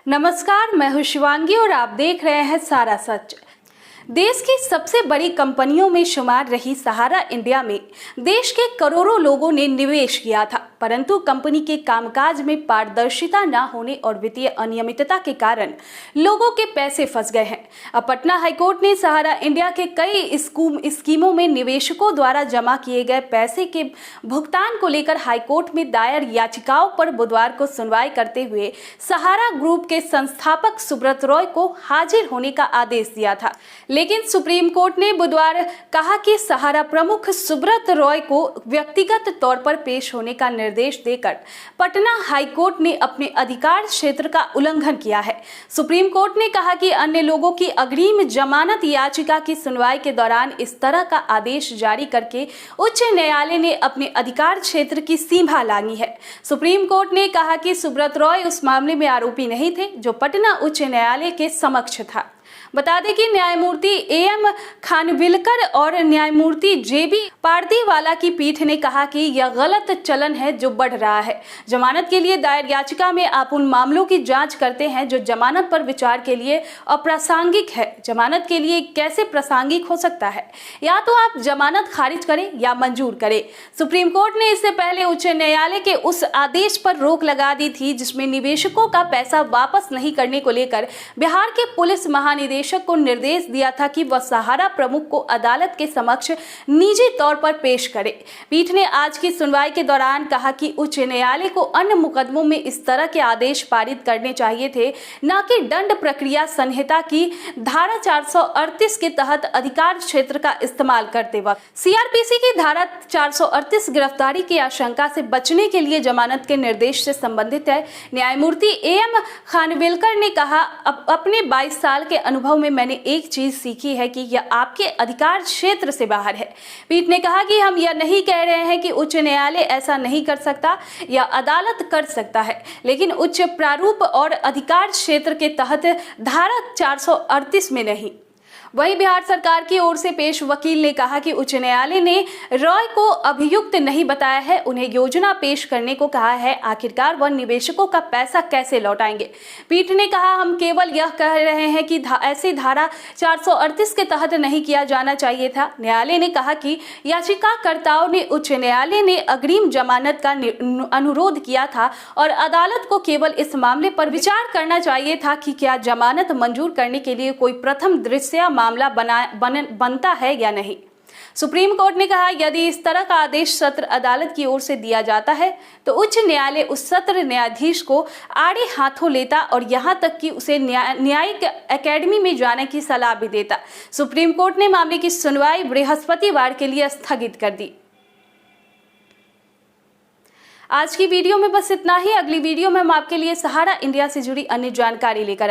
नमस्कार, मैं हूं शिवांगी और आप देख रहे हैं सारा सच। देश की सबसे बड़ी कंपनियों में शुमार रही सहारा इंडिया में देश के करोड़ों लोगों ने निवेश किया था, परंतु कंपनी के कामकाज में पारदर्शिता न होने और वित्तीय अनियमितता के कारण लोगों के पैसे फंस गए हैं। अब पटना हाईकोर्ट ने सहारा इंडिया के कई स्कीमों में निवेशकों द्वारा जमा किए गए पैसे के भुगतान को लेकर हाईकोर्ट में दायर याचिकाओं पर बुधवार को सुनवाई करते हुए सहारा ग्रुप के संस्थापक सुब्रत रॉय को हाजिर होने का आदेश दिया था। लेकिन सुप्रीम कोर्ट ने बुधवार कहा कि सहारा प्रमुख सुब्रत रॉय को व्यक्तिगत तौर पर पेश होने का निर्देश देकर पटना हाईकोर्ट ने अपने अधिकार क्षेत्र का उल्लंघन किया है। सुप्रीम कोर्ट ने कहा कि अन्य लोगों की अग्रिम जमानत याचिका की सुनवाई के दौरान इस तरह का आदेश जारी करके उच्च न्यायालय ने अपने अधिकार क्षेत्र की सीमा लांघी है। सुप्रीम कोर्ट ने कहा कि सुब्रत रॉय उस मामले में आरोपी नहीं थे जो पटना उच्च न्यायालय के समक्ष था। बता दें कि न्यायमूर्ति एएम खानविलकर और न्यायमूर्ति जेबी पारदीवाला की पीठ ने कहा कि यह गलत चलन है जो बढ़ रहा है। जमानत के लिए दायर याचिका में आप उन मामलों की जांच करते हैं जो जमानत पर विचार के लिए अप्रासंगिक है। जमानत के लिए कैसे प्रासंगिक हो सकता है? या तो आप जमानत खारिज करें या मंजूर करें। सुप्रीम कोर्ट ने इससे पहले उच्च न्यायालय के उस आदेश पर रोक लगा दी थी जिसमें निवेशकों का पैसा वापस नहीं करने को लेकर बिहार के पुलिस महानिदेशक को निर्देश दिया था कि वह सहारा प्रमुख को अदालत के समक्ष निजी तौर पर पेश करे। पीठ ने आज की सुनवाई के दौरान कहा कि उच्च न्यायालय को अन्य मुकदमों में इस तरह के आदेश पारित करने चाहिए थे, न कि दंड प्रक्रिया संहिता की धारा 438 के तहत अधिकार क्षेत्र का इस्तेमाल करते वक्त। सीआरपीसी की धारा 438 गिरफ्तारी की आशंका से बचने के लिए जमानत के निर्देश से संबंधित है। न्यायमूर्ति एएम खानविलकर ने कहा, अपने 22 साल के अनुभव में मैंने एक चीज सीखी है कि यह आपके अधिकार क्षेत्र से बाहर है। पीठ ने कहा कि हम यह नहीं कह रहे हैं कि उच्च न्यायालय ऐसा नहीं कर सकता या अदालत कर सकता है, लेकिन उच्च प्रारूप और अधिकार क्षेत्र के तहत धारा 438 में नहीं। वहीं बिहार सरकार की ओर से पेश वकील ने कहा कि उच्च न्यायालय ने रॉय को अभियुक्त नहीं बताया है, उन्हें योजना पेश करने को कहा है। आखिरकार वह निवेशकों का पैसा कैसे लौटाएंगे? पीठ ने कहा, हम केवल यह कह रहे हैं कि ऐसी धारा 438 के तहत नहीं किया जाना चाहिए था। न्यायालय ने कहा कि याचिकाकर्ताओं ने उच्च न्यायालय ने अग्रिम जमानत का अनुरोध किया था और अदालत को केवल इस मामले पर विचार करना चाहिए था कि क्या जमानत मंजूर करने के लिए कोई प्रथम दृष्टया मामला बनता है या नहीं। सुप्रीम कोर्ट ने कहा, यदि इस तरह का आदेश सत्र अदालत की ओर से दिया जाता है तो उच्च न्यायालय उस सत्र न्यायाधीश को आड़े हाथों लेता और यहां तक कि उसे न्यायिक एकेडमी में जाने की सलाह भी देता। सुप्रीम कोर्ट ने मामले की सुनवाई बृहस्पतिवार के लिए स्थगित कर दी। आज की वीडियो में बस इतना ही। अगली वीडियो में हम आपके लिए सहारा इंडिया से जुड़ी अन्य जानकारी लेकर